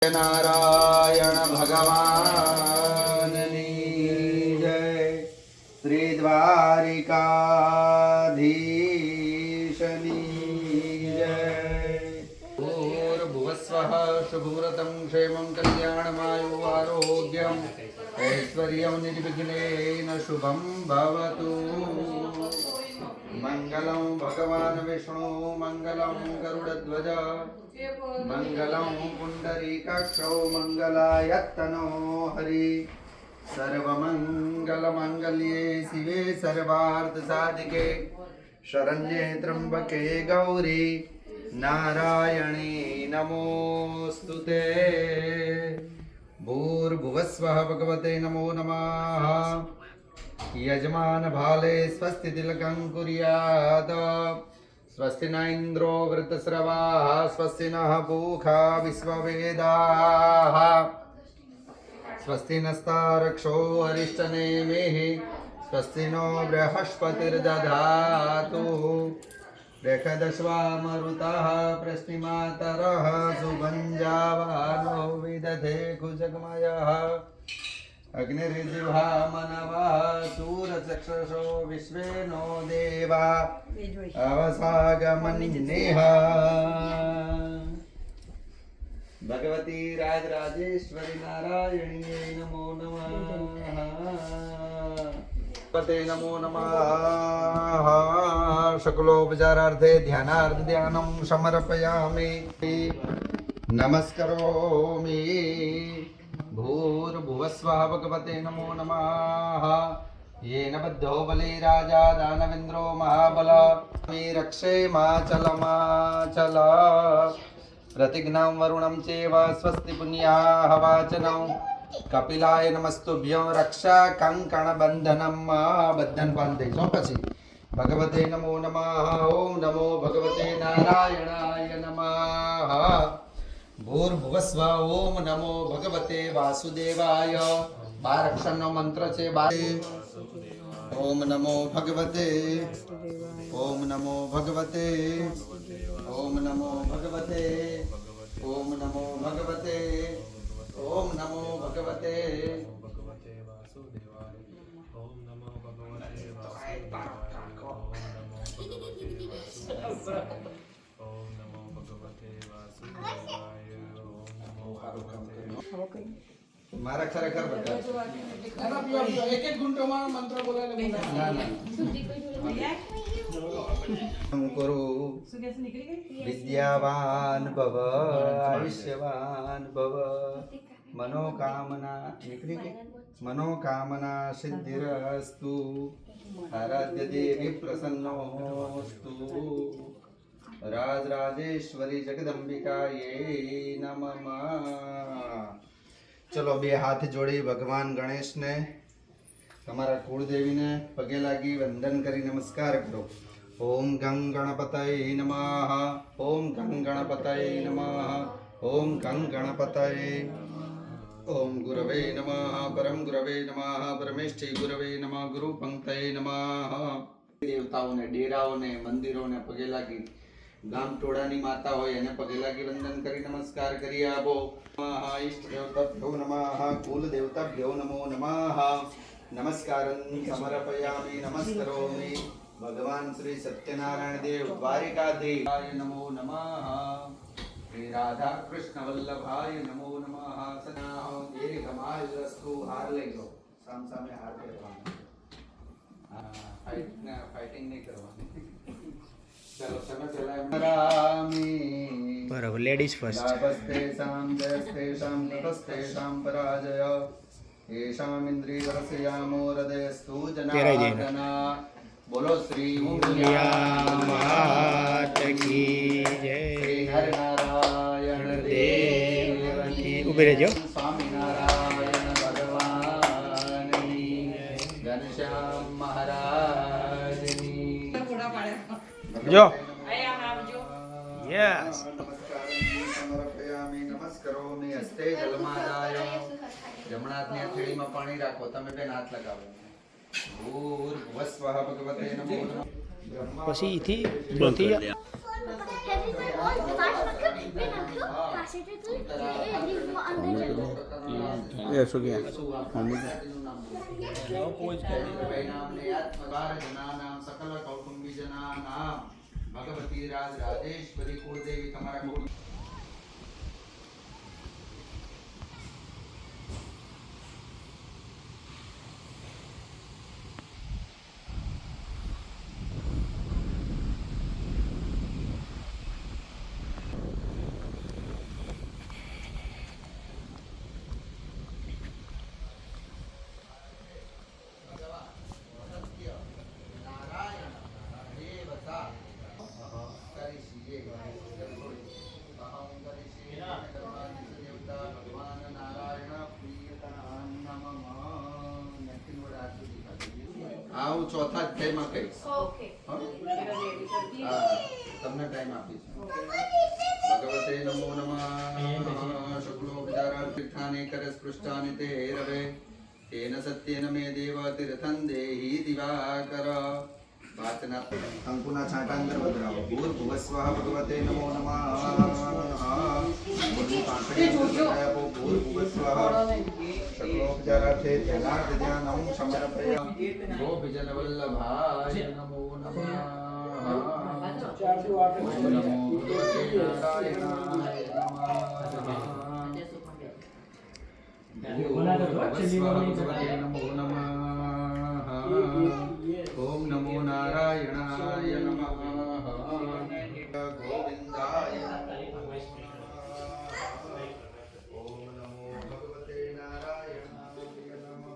नारायण भगवाननी जय। श्री द्वारिकाधीशनी जय। भूर्भुवस्वः शुभमुहूर्तं क्षेमं कल्याणमायु आरोग्यम् ऐश्वर्यं निर्विघ्नेन शुभं भवतु। मंगलं भगवान् विष्णु मंगलं गरुडध्वज मंगलं पुंडरीकाक्षो मंगलायतनो हरि। सर्वमंगलमांगल्ये शिवे सर्वार्थसाधिके शरण्ये त्र्यंबके गौरी नारायणी नमोस्तुते। भूर्भुवस्वः भगवते नमो नमः। यजमान भाले स्वस्ति तिलकं कुर्यात्। स्वस्ति न इंद्रो वृतस्रवाः स्वस्ति नः पूषा विश्ववेदाः। स्वस्ति नस्तारक्षो अरिष्टनेमिः स्वस्ति नो बृहस्पतिर्दधातु। बृहदश्वा मरुतः प्रश्निमातरः सुभञ्जावानो विदधे कुजगमयः। अग्निर्जिह्वा मनवः सूरचक्षुषो विश्वे नो देवा अवसागमनिनेह। भगवती राजराजेश्वरी नारायणी नमो नमः। पते नमो नमः। शकलोपचारार्थे ध्यानार्थ ध्यानं समर्पयामि नमस्करोमि। भूर्भुवस्वः भगवते नमो नमः। येन बद्धो बली राजा दानवेन्द्रो महाबल मे रक्षे माचल प्रतिघ्नं वरुणं चैव स्वस्ति पुण्याः वाचनं। कपिलाय नमस्तुभ्यो रक्षा कंकणबन्धनं बद्धन बांधे जो पछी। भगवते नमो नमः। ओम नमो भगवते नारायणाय नमः। भूर्भुवस्व ओम नमो भगवते वासुदेवाय। 12 अक्षरનો મંત્ર છે। ओम नमो भगवते ओम नमो भगवते ओम नमो भगवते ओम नमो भगवते ओम नमो भगवते वासुदेवाय। ओम नमो भगवते वासुदेवाय। ओम नमो भगवते वासुदेवाय। मारा खरेखर बता एक एक घंटो में मंत्र बोलायला ना ना करू। विद्यावान भव आयुष्यवान भव मनोकामना निकली गई मनोकामना सिद्धिरस्तु। आराध्य देवी प्रसन्नोस्तु। राजराजेश्वरी जगदंबिकाये नमः। चलो बे हाथ जोड़ी भगवान गणेश ने तमारा कुलदेवी ने पगे लागी वंदन करी नमस्कार करो। ओम गं गणपतये नमः। ओम गं गणपतये नमः। ओम गं गणपतये। ओम गुरवे नमः। परम गुरवे नमः। परमेष्ठी गुरवे नमः। गुरु पंक्तये नमः। देवताओं ने डेराओं ने मंदिरों ने पगे लागी गाम टोळानी माता होय એને પગે લાગી વંદન કરી નમસ્કાર કરી આપો। ઇષ્ટ દેવતાભ્યો નમઃ। કુલ દેવતાભ્યો નમો નમઃ। નમસ્કારં સમર્પયામિ નમસ્કરોમિ। ભગવાન શ્રી સત્યનારાયણ દેવ દ્વારિકાધીશાય નમો નમઃ। શ્રી રાધા કૃષ્ણ વલ્લભાય નમો નમઃ। સનાહો દીર્ઘમાયુરસ્તુ। હાર લઈ લો સામ સામે હાર પહેરવાનો। ફાઇટિંગ નહીં કરવાની। चलो समय चलाए बराबर लेडीज फर्स्ट। लाभस्तेषां जयस्तेषां नतस्तेषां पराजय येषाम् इन्द्रियरसयामो हृदयस्तु जनार्दन। बोलो श्री मात की जय। श्री हरिनारायण देव की ऊपर रह जाओ। स्वामीनारायण भगवान की घनश्याम महाराज की जो यस। समर्पयामि नमस्करोमि। हस्ते जलमादाय जमणा हाथनी हथेळीमां पाणी राखो। तमे बेन हाथ लगावो। भूर्भुवस्वः भगवते नमो नमः। પછી થી ત્યાંથી सकल कौटुंबीजनानां भगवती राज राजेश्वरी कुलदेवी તમારા કુળ આવું ચોથા અધ્યાયમાં કહીશ. હા, તમને ટાઈમ આપીશ. ભગવતે નમો નમઃ શુક્લોપચારાર્થાને કરસ્પૃષ્ટાને તે રવે તેન સત્યેન મે દેવ તીર્થં દેહી દિવાકર વાચના અંકુના છાંટા અંદર બદલાવો. ભૂર્ભુવસ્વઃ ભગવતે નમો નમઃ બોલની પાંખડી આપો. ભૂર્ભુવસ્વઃ શકલોપચારાર્થે ધ્યાનાર્થ ધ્યાનં સમર્પયામિ. ગોપીજનવલ્લભાય નમો નમઃ. નમો ભગવતે નારાયણાય નમઃ. નમો નમઃ. ઓમ નમો નારાયણાય નમઃ. ગોવિંદાય ઓમ નમો ભગવતે નારાયણાય નમઃ.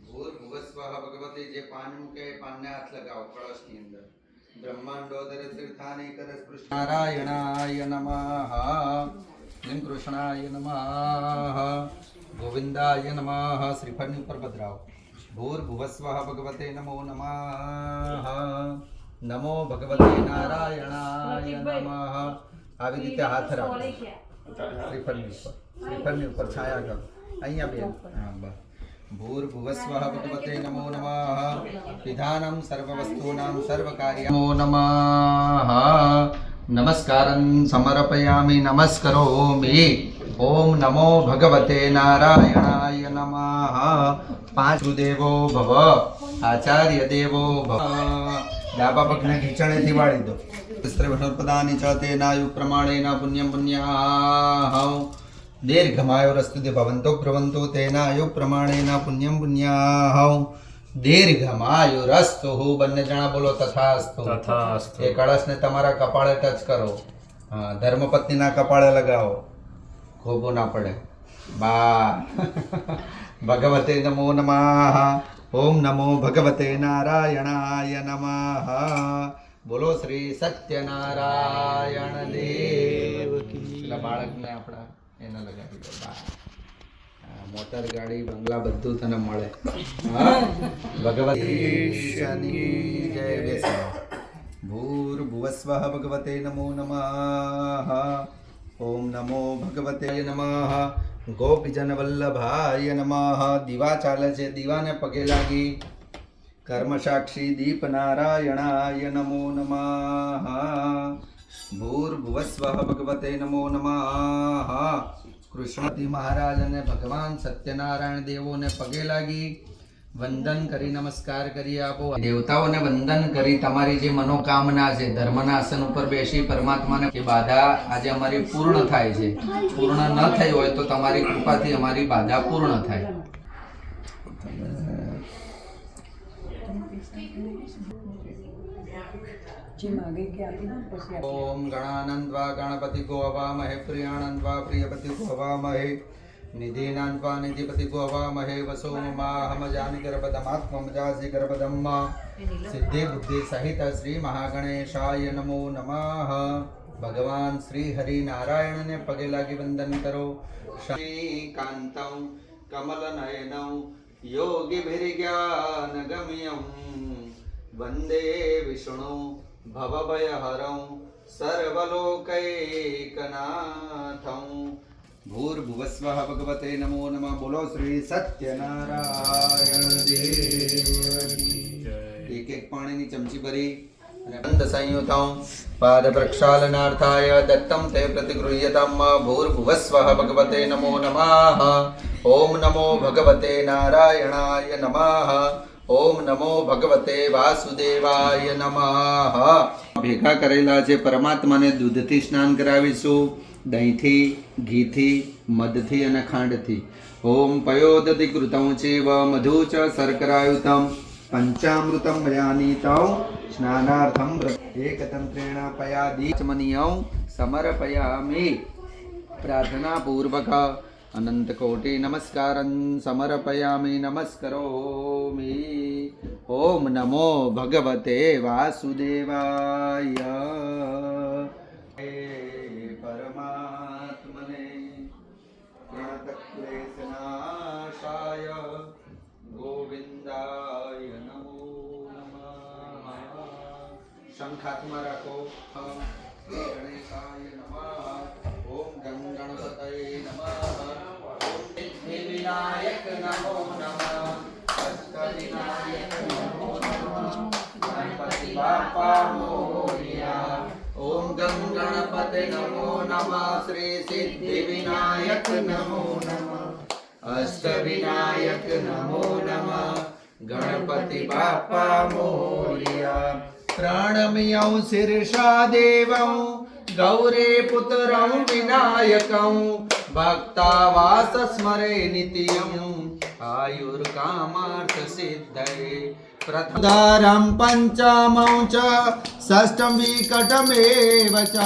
ભૂર્ભુવસ્વઃ ભગવતે જે પાન મૂકે એ પાનને હાથ લગાવો કળશની અંદર. બ્રહ્માંડોદર તીર્થાનેકર સ્પૃશ નારાયણાય નમઃ. શ્રીમ કૃષ્ણાય નમઃ. ગોવિંદાય નમઃ. શ્રીફળની ઉપર પધરાવો. ભૂર્ભુવસ્વઃ ભગવતે નમો નમઃ. નમો ભગવતે નારાયણાય નમઃ. આવી રીતે હાથ રાખો શ્રીફળની ઉપર. શ્રીફળની ઉપર છાયા કરો. અહીંયા બેન. હા બસ. ભૂર્ભુવસ્વઃ ભગવતે નમો નમઃ. પિધાનં સર્વવસ્તુનાં સર્વકાર્ય નમો નમઃ. નમસ્કારં સમર્પયામિ. નમસ્કરોમિ. ઓમ નમો ભગવતે નારાયણાય નમઃ. 5 ગુરુદેવો ભવ. આચાર્ય દેવો ભવ. ડાબા પગને ઢીંચણેથી વાળી દો. સ્ત્રીભણોપદાની ચ તેનાયુ પ્રમાણેન પુણ્યં પુણ્યાહં. દીર્ઘમાયુરસ્તુ ભવન્તો ભ્રવન્તો તેનાયુ પ્રમાણેન પુણ્યં પુણ્યાહં. દીર્ઘમાયુરસ્તુ. બંને જણા બોલો તથાસ્તુ. તથાસ્તુ. એ કળશને તમારા કપાળે ટચ કરો. હા, ધર્મપત્નીના કપાળે લગાવો. ખોબો ના પડે. બા. ભગવતે નમો નમઃ. ઓમ નમો ભગવતે નારાયણાય નમઃ. બોલો શ્રી સત્યનારાયણ દેવ કી. પેલા બાળકને આપણા એને લગાવી દો. મોટર ગાડી બંગલા બધું તને મળે. ભગવતી જય. બેસો. ભૂર્ભુવસ્વઃ ભગવતે નમો નમઃ. ઓમ નમો ભગવતે નમઃ. ગોપીજન વલ્લભાય નમઃ. દીવા ચાલે છે, દીવાને પગે લાગી. કર્મ સાક્ષી દીપ નારાયણાય નમો નમઃ. ભૂર્ભુવસ્વઃ ભગવતે નમો નમઃ. કૃષ્ણજી મહારાજ અને ભગવાન સત્યનારાયણ દેવોને પગે લાગી વંદન કરી નમસ્કાર કરી આપો. દેવતાઓને વંદન કરી તમારી જે મનોકામના છે ધર્મના આસન ઉપર બેસી પરમાત્માને કે બાધા આજે અમારી પૂર્ણ થાય છે. પૂર્ણ ન થઈ હોય તો તમારી કૃપાથી અમારી બાધા પૂર્ણ થાય. ઓમ ગણાનંદવા ગણપતિ ગો હવામહે. પ્રિયાનંદવા પ્રિયપતિ ગો હવામહે. નિધિનાન્વા નિધિપતિ ગો હવામહે. વસો મમાહમ જાનિ ગર્ભદમાત્મમ જાસી ગર્ભદમ્મા. સિદ્ધિ બુદ્ધિ સહિત શ્રી મહાગણેશાય નમો નમઃ. ભગવાન શ્રી હરિ નારાયણને પગે લાગી વંદન કરો. કાંતં કમલનયનં યોગીભિર્જ્ઞાનગમ્યં વંદે વિષ્ણુ ભવભયહરં સર્વલોકૈકનાથં. ભૂર્ભુવસ્વઃ ભગવતે નમો નમઃ. બોલો શ્રી સત્યનારાયણ દેવ. એક એક પાણીની ચમચી ભરી અને બંધ સંયુતં પાદ પ્રક્ષાલનાર્થાય દત્તમ તે પ્રતિગૃહ્યતમ. ભૂર્ભુવસ્વઃ ભગવતે નમો નમઃ. ઓમ નમો ભગવતે નારાયણાય નમઃ. ઓમ નમો ભગવતે વાસુદેવાય નમઃ. ભેગા કરેલા છે પરમાત્માને દૂધથી સ્નાન કરાવીશું, દહીંથી, ઘીથી, મધથી અને ખાંડથી. ઓમ પયોદધિ કૃતં ચેવ મધુ ચ શર્કરાયુતં પંચામૃતં મયાનીતં સ્નાનાર્થં એકતંત્રેણ પયાદીચમનિયં સમર્પયામિ. પ્રાર્થના પૂર્વક અનંત કોટિ નમસ્કારં સમર્પયામિ. નમસ્કરોમિ. ઓમ નમો ભગવતે વાસુદેવાય. હે પરમાત્મને પ્रणतक्लेशनाशाय ગોવિંદાય નમો નમઃ. શંખાત્મા રાખો. ગણેશાય નમઃ. ઓમ ગં ગણપતયે નમઃ. ઓમ સિદ્ધિવિનાયક નમો નમઃ. અષ્ટવિનાયક નમો નમઃ. ગણપતિ બાપા મોરયા. ઓમ ગં ગણપતે નમો નમઃ. શ્રી સિદ્ધિવિનાયક નમો નમઃ. અષ્ટવિનાયક નમો નમઃ. ગણપતિ બાપા મોરયા. પ્रणम्यं શીર્ષા દેવં ગૌરે પુત્રં વિનાયકં ભક્તાવાસ સ્મરે નિત્યં આયુર્કામાર્થ સિદ્ધયે. પ્રથમદારં પંચમં ચ ષષ્ઠં વિકટમેવ ચ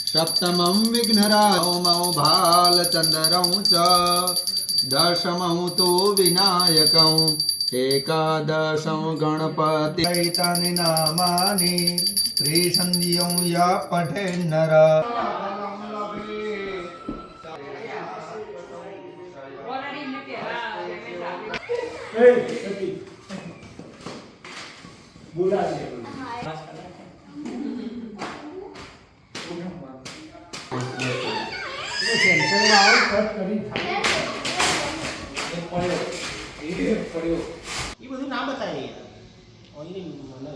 સપ્તમં વિઘ્નરાજૌ ભાલચંદ્રં ચ દશમં તુ વિનાયકં એકાદશં ગણપતિ. એતાની નામાની ત્રિસંધ્યં યા પઠે નર. એ બધું ના બતાવીએ ઓનલી મને